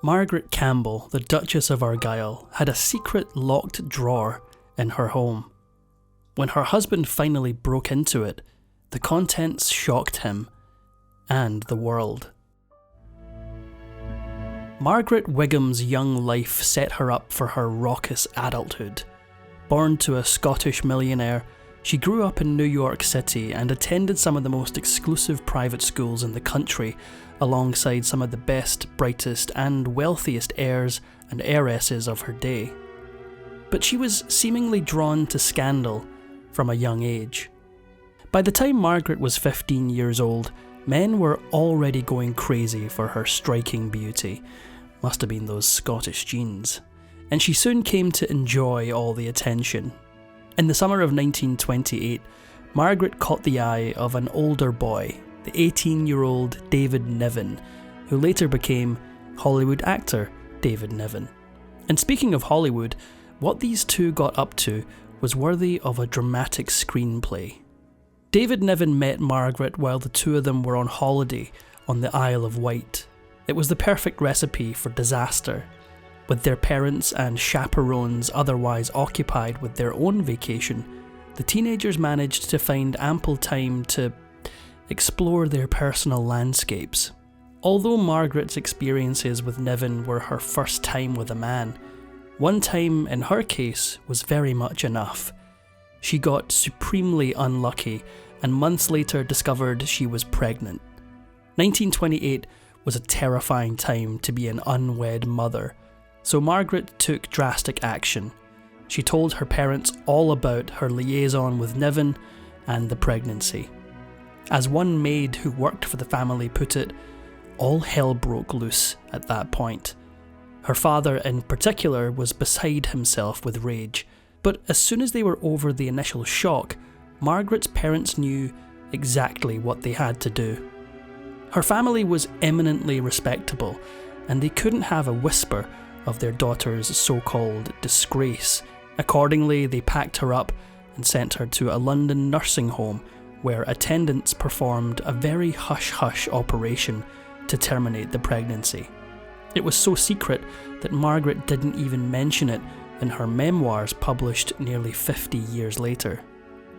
Margaret Campbell, the Duchess of Argyll, had a secret locked drawer in her home. When her husband finally broke into it, the contents shocked him and the world. Margaret Wigham's young life set her up for her raucous adulthood. Born to a Scottish millionaire, she grew up in New York City and attended some of the most exclusive private schools in the country, alongside some of the best, brightest and wealthiest heirs and heiresses of her day. But she was seemingly drawn to scandal from a young age. By the time Margaret was 15 years old, men were already going crazy for her striking beauty. Must have been those Scottish genes. And she soon came to enjoy all the attention. In the summer of 1928, Margaret caught the eye of an older boy, the 18-year-old David Niven, who later became Hollywood actor David Niven. And speaking of Hollywood, what these two got up to was worthy of a dramatic screenplay. David Niven met Margaret while the two of them were on holiday on the Isle of Wight. It was the perfect recipe for disaster. With their parents and chaperones otherwise occupied with their own vacation, the teenagers managed to find ample time to explore their personal landscapes. Although Margaret's experiences with Niven were her first time with a man, one time in her case was very much enough. She got supremely unlucky and months later discovered she was pregnant. 1928 was a terrifying time to be an unwed mother, so Margaret took drastic action. She told her parents all about her liaison with Niven and the pregnancy. As one maid who worked for the family put it, all hell broke loose at that point. Her father in particular was beside himself with rage, but as soon as they were over the initial shock, Margaret's parents knew exactly what they had to do. Her family was eminently respectable, and they couldn't have a whisper of their daughter's so-called disgrace. Accordingly, they packed her up and sent her to a London nursing home where attendants performed a very hush-hush operation to terminate the pregnancy. It was so secret that Margaret didn't even mention it in her memoirs published nearly 50 years later.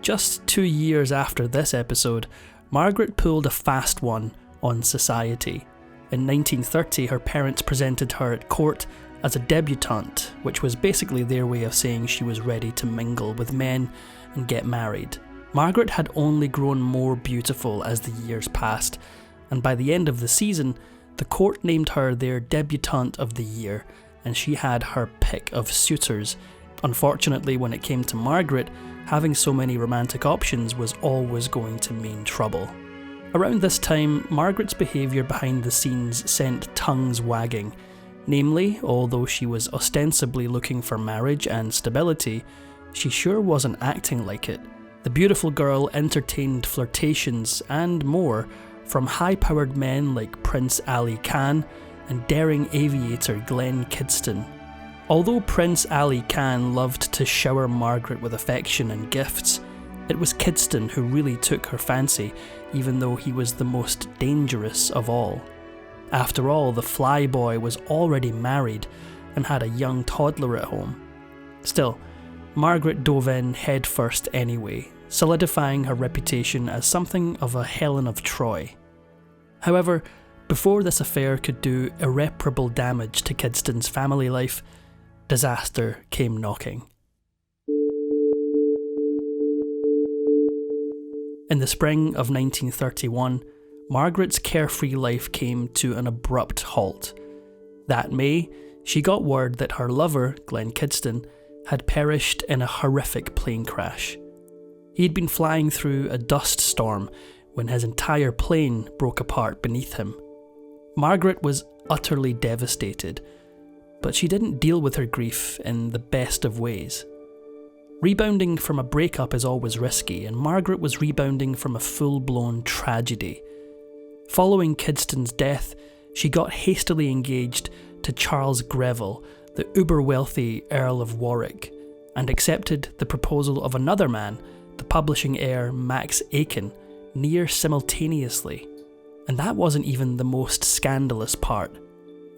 Just 2 years after this episode, Margaret pulled a fast one on society. In 1930, her parents presented her at court as a debutante, which was basically their way of saying she was ready to mingle with men and get married. Margaret had only grown more beautiful as the years passed, and by the end of the season, the court named her their debutante of the year, and she had her pick of suitors. Unfortunately, when it came to Margaret, having so many romantic options was always going to mean trouble. Around this time, Margaret's behaviour behind the scenes sent tongues wagging. Namely, although she was ostensibly looking for marriage and stability, she sure wasn't acting like it. The beautiful girl entertained flirtations and more from high-powered men like Prince Ali Khan and daring aviator Glenn Kidston. Although Prince Ali Khan loved to shower Margaret with affection and gifts, it was Kidston who really took her fancy, even though he was the most dangerous of all. After all, the flyboy was already married and had a young toddler at home. Still, Margaret dove in headfirst anyway, solidifying her reputation as something of a Helen of Troy. However, before this affair could do irreparable damage to Kidston's family life, disaster came knocking. In the spring of 1931, Margaret's carefree life came to an abrupt halt. That May, she got word that her lover, Glenn Kidston, had perished in a horrific plane crash. He'd been flying through a dust storm when his entire plane broke apart beneath him. Margaret was utterly devastated, but she didn't deal with her grief in the best of ways. Rebounding from a breakup is always risky, and Margaret was rebounding from a full-blown tragedy. Following Kidston's death, she got hastily engaged to Charles Greville, the uber-wealthy Earl of Warwick, and accepted the proposal of another man, the publishing heir Max Aiken, near simultaneously. And that wasn't even the most scandalous part.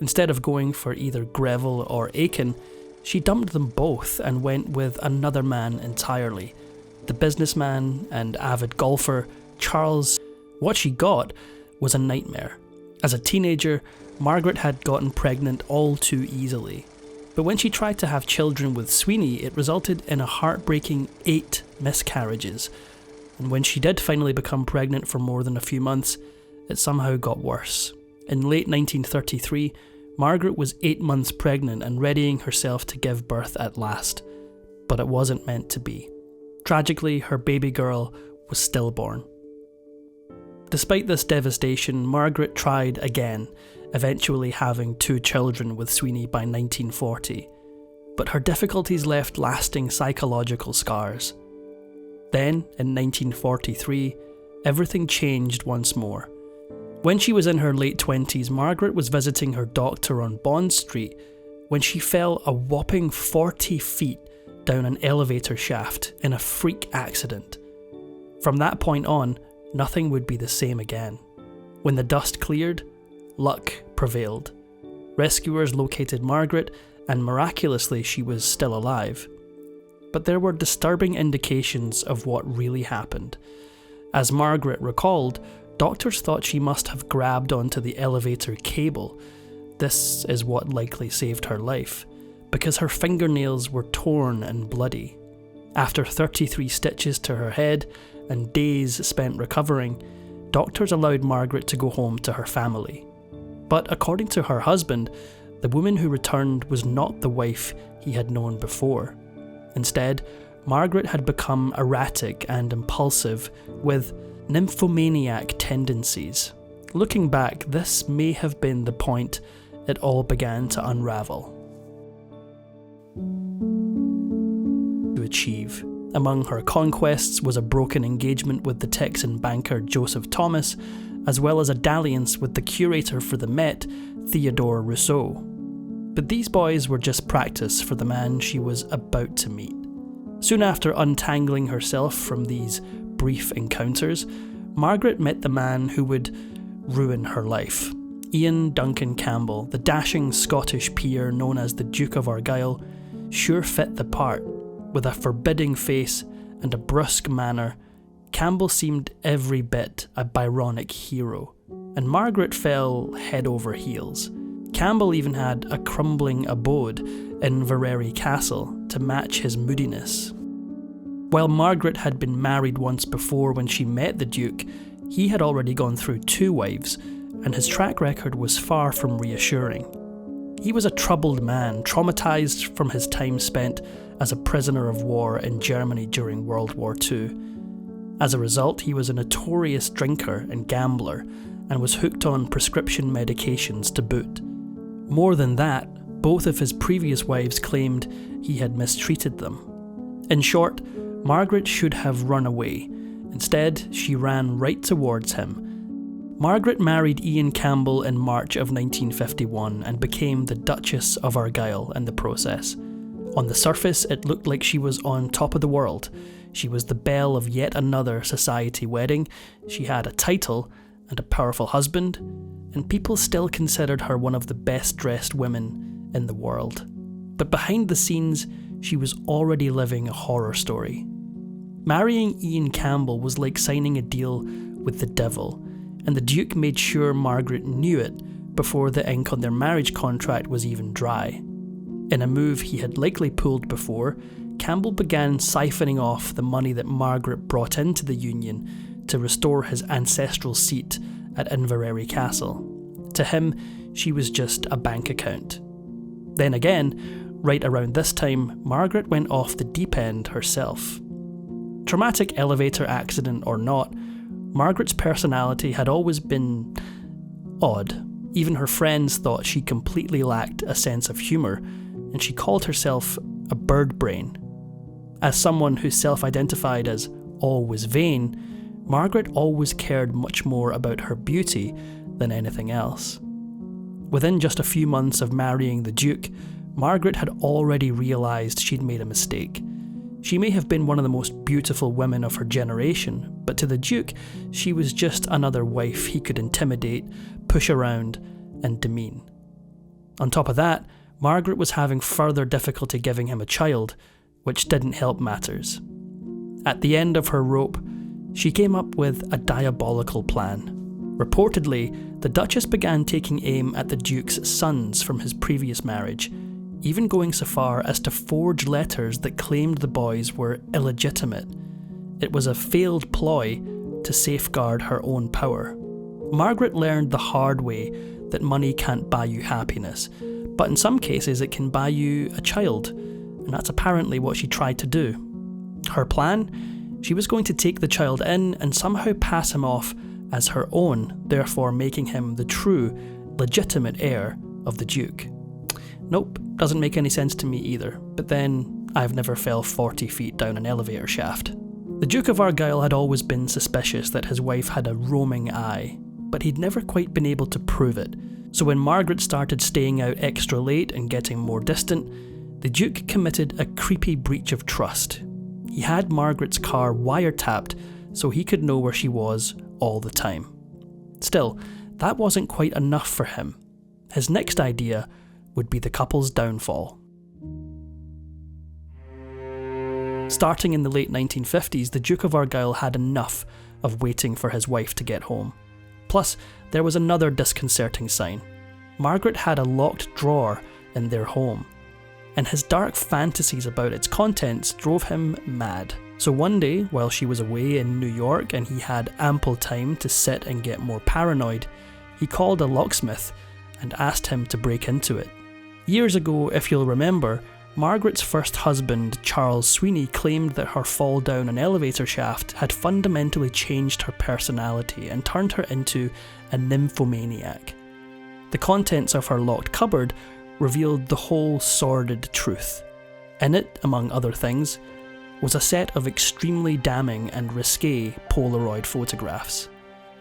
Instead of going for either Greville or Aiken, she dumped them both and went with another man entirely, the businessman and avid golfer Charles. What she got was a nightmare. As a teenager, Margaret had gotten pregnant all too easily. But when she tried to have children with Sweeney, it resulted in a heartbreaking 8 miscarriages. And when she did finally become pregnant for more than a few months, it somehow got worse. In late 1933, Margaret was 8 months pregnant and readying herself to give birth at last. But it wasn't meant to be. Tragically, her baby girl was stillborn. Despite this devastation, Margaret tried again, eventually having 2 children with Sweeney by 1940. But her difficulties left lasting psychological scars. Then, in 1943, everything changed once more. When she was in her late 20s, Margaret was visiting her doctor on Bond Street when she fell a whopping 40 feet down an elevator shaft in a freak accident. From that point on, nothing would be the same again. When the dust cleared, luck prevailed. Rescuers located Margaret, and miraculously she was still alive. But there were disturbing indications of what really happened. As Margaret recalled, doctors thought she must have grabbed onto the elevator cable. This is what likely saved her life, because her fingernails were torn and bloody. After 33 stitches to her head and days spent recovering, doctors allowed Margaret to go home to her family. But according to her husband, the woman who returned was not the wife he had known before. Instead, Margaret had become erratic and impulsive, with nymphomaniac tendencies. Looking back, this may have been the point it all began to unravel. To achieve. Among her conquests was a broken engagement with the Texan banker Joseph Thomas, as well as a dalliance with the curator for the Met, Theodore Rousseau. But these boys were just practice for the man she was about to meet. Soon after untangling herself from these brief encounters, Margaret met the man who would ruin her life. Ian Duncan Campbell, the dashing Scottish peer known as the Duke of Argyll, sure fit the part. With a forbidding face and a brusque manner, Campbell seemed every bit a Byronic hero, and Margaret fell head over heels. Campbell even had a crumbling abode in Inverary Castle to match his moodiness. While Margaret had been married once before when she met the Duke, he had already gone through 2 wives, and his track record was far from reassuring. He was a troubled man, traumatised from his time spent as a prisoner of war in Germany during World War II. As a result, he was a notorious drinker and gambler, and was hooked on prescription medications to boot. More than that, both of his previous wives claimed he had mistreated them. In short, Margaret should have run away. Instead, she ran right towards him. Margaret married Ian Campbell in March of 1951 and became the Duchess of Argyll in the process. On the surface, it looked like she was on top of the world. She was the belle of yet another society wedding, she had a title and a powerful husband, and people still considered her one of the best-dressed women in the world. But behind the scenes, she was already living a horror story. Marrying Ian Campbell was like signing a deal with the devil, and the Duke made sure Margaret knew it before the ink on their marriage contract was even dry. In a move he had likely pulled before, Campbell began siphoning off the money that Margaret brought into the union to restore his ancestral seat at Inverary Castle. To him, she was just a bank account. Then again, right around this time, Margaret went off the deep end herself. Traumatic elevator accident or not, Margaret's personality had always been odd. Even her friends thought she completely lacked a sense of humour, and she called herself a bird brain. As someone who self-identified as always vain, Margaret always cared much more about her beauty than anything else. Within just a few months of marrying the Duke, Margaret had already realised she'd made a mistake. She may have been one of the most beautiful women of her generation, but to the Duke, she was just another wife he could intimidate, push around, and demean. On top of that, Margaret was having further difficulty giving him a child, which didn't help matters. At the end of her rope, she came up with a diabolical plan. Reportedly, the Duchess began taking aim at the Duke's sons from his previous marriage, even going so far as to forge letters that claimed the boys were illegitimate. It was a failed ploy to safeguard her own power. Margaret learned the hard way that money can't buy you happiness, but in some cases it can buy you a child, and that's apparently what she tried to do. Her plan? She was going to take the child in and somehow pass him off as her own, therefore making him the true, legitimate heir of the Duke. Nope, doesn't make any sense to me either, but then I've never fell 40 feet down an elevator shaft. The Duke of Argyll had always been suspicious that his wife had a roaming eye, but he'd never quite been able to prove it. So when Margaret started staying out extra late and getting more distant, the Duke committed a creepy breach of trust. He had Margaret's car wiretapped so he could know where she was all the time. Still, that wasn't quite enough for him. His next idea would be the couple's downfall. Starting in the late 1950s, the Duke of Argyll had enough of waiting for his wife to get home. Plus, there was another disconcerting sign. Margaret had a locked drawer in their home, and his dark fantasies about its contents drove him mad. So one day, while she was away in New York and he had ample time to sit and get more paranoid, he called a locksmith and asked him to break into it. Years ago, if you'll remember, Margaret's first husband, Charles Sweeney, claimed that her fall down an elevator shaft had fundamentally changed her personality and turned her into a nymphomaniac. The contents of her locked cupboard revealed the whole sordid truth. In it, among other things, was a set of extremely damning and risque Polaroid photographs.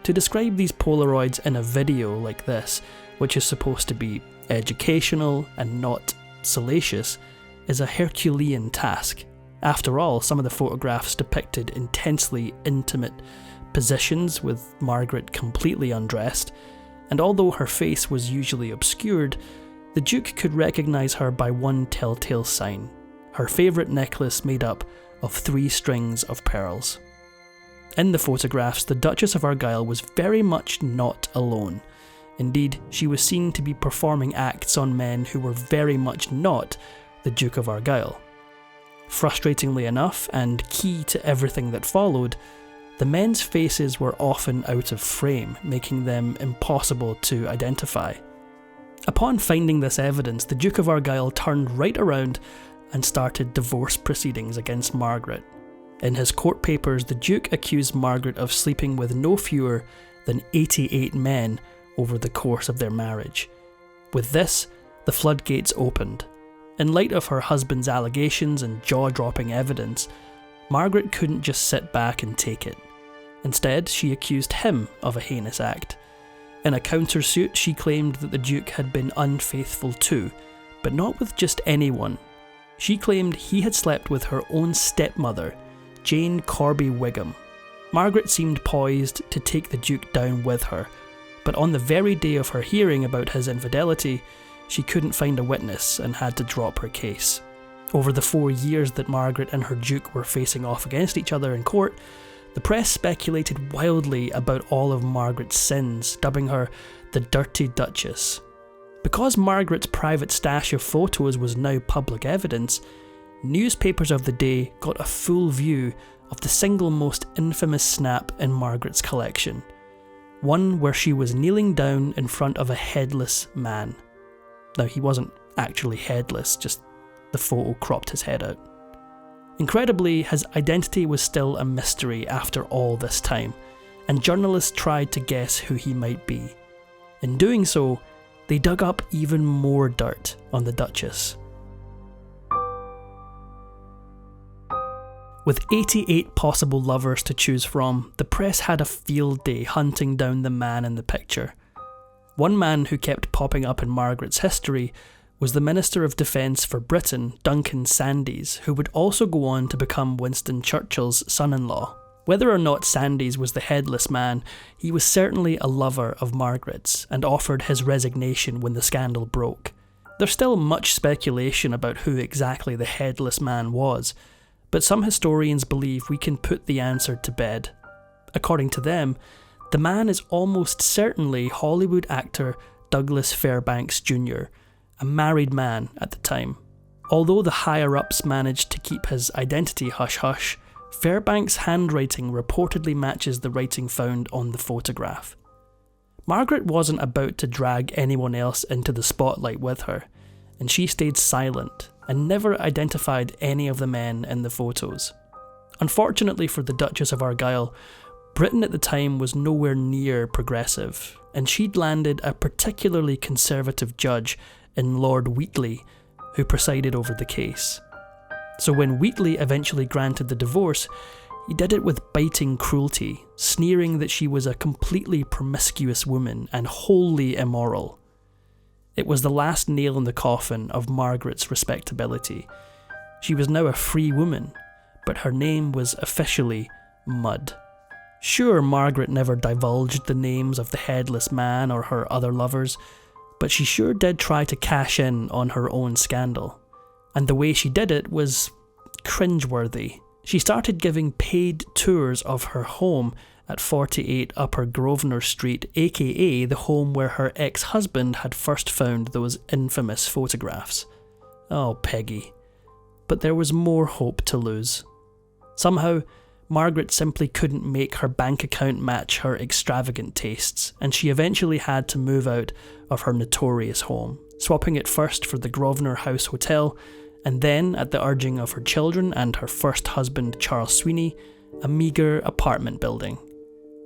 To describe these Polaroids in a video like this, which is supposed to be educational and not salacious, is a Herculean task. After all, some of the photographs depicted intensely intimate positions with Margaret completely undressed, and although her face was usually obscured, the Duke could recognise her by one telltale sign: her favourite necklace made up of 3 strings of pearls. In the photographs, the Duchess of Argyll was very much not alone. Indeed, she was seen to be performing acts on men who were very much not the Duke of Argyll. Frustratingly enough, and key to everything that followed, the men's faces were often out of frame, making them impossible to identify. Upon finding this evidence, the Duke of Argyll turned right around and started divorce proceedings against Margaret. In his court papers, the Duke accused Margaret of sleeping with no fewer than 88 men over the course of their marriage. With this, the floodgates opened. In light of her husband's allegations and jaw-dropping evidence, Margaret couldn't just sit back and take it. Instead, she accused him of a heinous act. In a countersuit, she claimed that the Duke had been unfaithful too, but not with just anyone. She claimed he had slept with her own stepmother, Jane Corby Wigham. Margaret seemed poised to take the Duke down with her, but on the very day of her hearing about his infidelity, she couldn't find a witness and had to drop her case. Over the 4 years that Margaret and her Duke were facing off against each other in court, the press speculated wildly about all of Margaret's sins, dubbing her the Dirty Duchess. Because Margaret's private stash of photos was now public evidence, newspapers of the day got a full view of the single most infamous snap in Margaret's collection. One where she was kneeling down in front of a headless man. Now, he wasn't actually headless, just the photo cropped his head out. Incredibly, his identity was still a mystery after all this time, and journalists tried to guess who he might be. In doing so, they dug up even more dirt on the Duchess. With 88 possible lovers to choose from, the press had a field day hunting down the man in the picture. One man who kept popping up in Margaret's history was the Minister of Defence for Britain, Duncan Sandys, who would also go on to become Winston Churchill's son-in-law. Whether or not Sandys was the headless man, he was certainly a lover of Margaret's and offered his resignation when the scandal broke. There's still much speculation about who exactly the headless man was, but some historians believe we can put the answer to bed. According to them, the man is almost certainly Hollywood actor Douglas Fairbanks Jr., a married man at the time. Although the higher-ups managed to keep his identity hush-hush, Fairbanks' handwriting reportedly matches the writing found on the photograph. Margaret wasn't about to drag anyone else into the spotlight with her, and she stayed silent and never identified any of the men in the photos. Unfortunately for the Duchess of Argyll, Britain at the time was nowhere near progressive, and she'd landed a particularly conservative judge in Lord Wheatley, who presided over the case. So when Wheatley eventually granted the divorce, he did it with biting cruelty, sneering that she was a completely promiscuous woman and wholly immoral. It was the last nail in the coffin of Margaret's respectability. She was now a free woman, but her name was officially Mud. Sure, Margaret never divulged the names of the headless man or her other lovers, but she sure did try to cash in on her own scandal. And the way she did it was cringeworthy. She started giving paid tours of her home at 48 Upper Grosvenor Street, aka the home where her ex-husband had first found those infamous photographs. Oh, Peggy. But there was more hope to lose. Somehow, Margaret simply couldn't make her bank account match her extravagant tastes, and she eventually had to move out of her notorious home, swapping it first for the Grosvenor House Hotel, and then, at the urging of her children and her first husband Charles Sweeney, a meagre apartment building.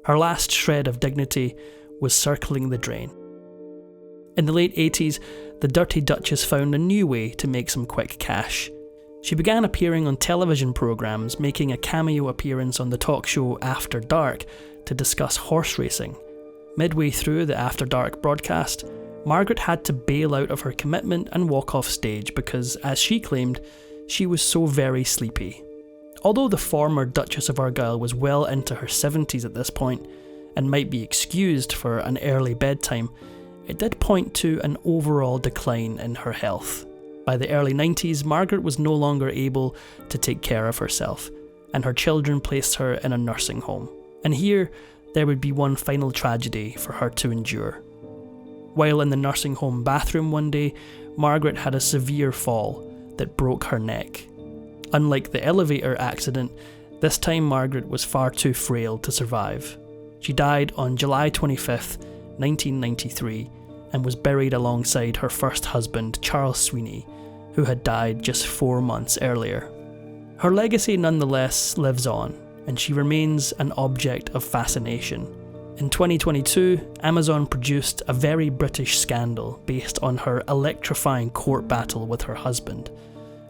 Her last shred of dignity was circling the drain. In the late 80s, the Dirty Duchess found a new way to make some quick cash. She began appearing on television programmes, making a cameo appearance on the talk show After Dark to discuss horse racing. Midway through the After Dark broadcast, Margaret had to bail out of her commitment and walk off stage because, as she claimed, she was so very sleepy. Although the former Duchess of Argyll was well into her 70s at this point, and might be excused for an early bedtime, it did point to an overall decline in her health. By the early 90s, Margaret was no longer able to take care of herself, and her children placed her in a nursing home. And here, there would be one final tragedy for her to endure. While in the nursing home bathroom one day, Margaret had a severe fall that broke her neck. Unlike the elevator accident, this time Margaret was far too frail to survive. She died on July 25th, 1993, and was buried alongside her first husband, Charles Sweeney, who had died just 4 months earlier. Her legacy nonetheless lives on, and she remains an object of fascination. In 2022, Amazon produced a very British scandal based on her electrifying court battle with her husband.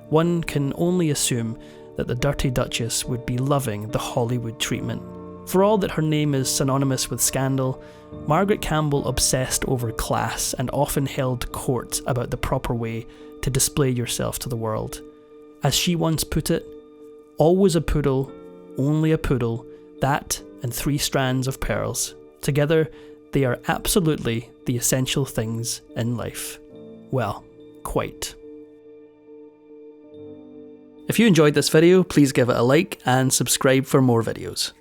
One can only assume that the Dirty Duchess would be loving the Hollywood treatment. For all that her name is synonymous with scandal, Margaret Campbell obsessed over class and often held court about the proper way to display yourself to the world. As she once put it, always a poodle, only a poodle, that and 3 strands of pearls. Together, they are absolutely the essential things in life. Well, quite. If you enjoyed this video, please give it a like and subscribe for more videos.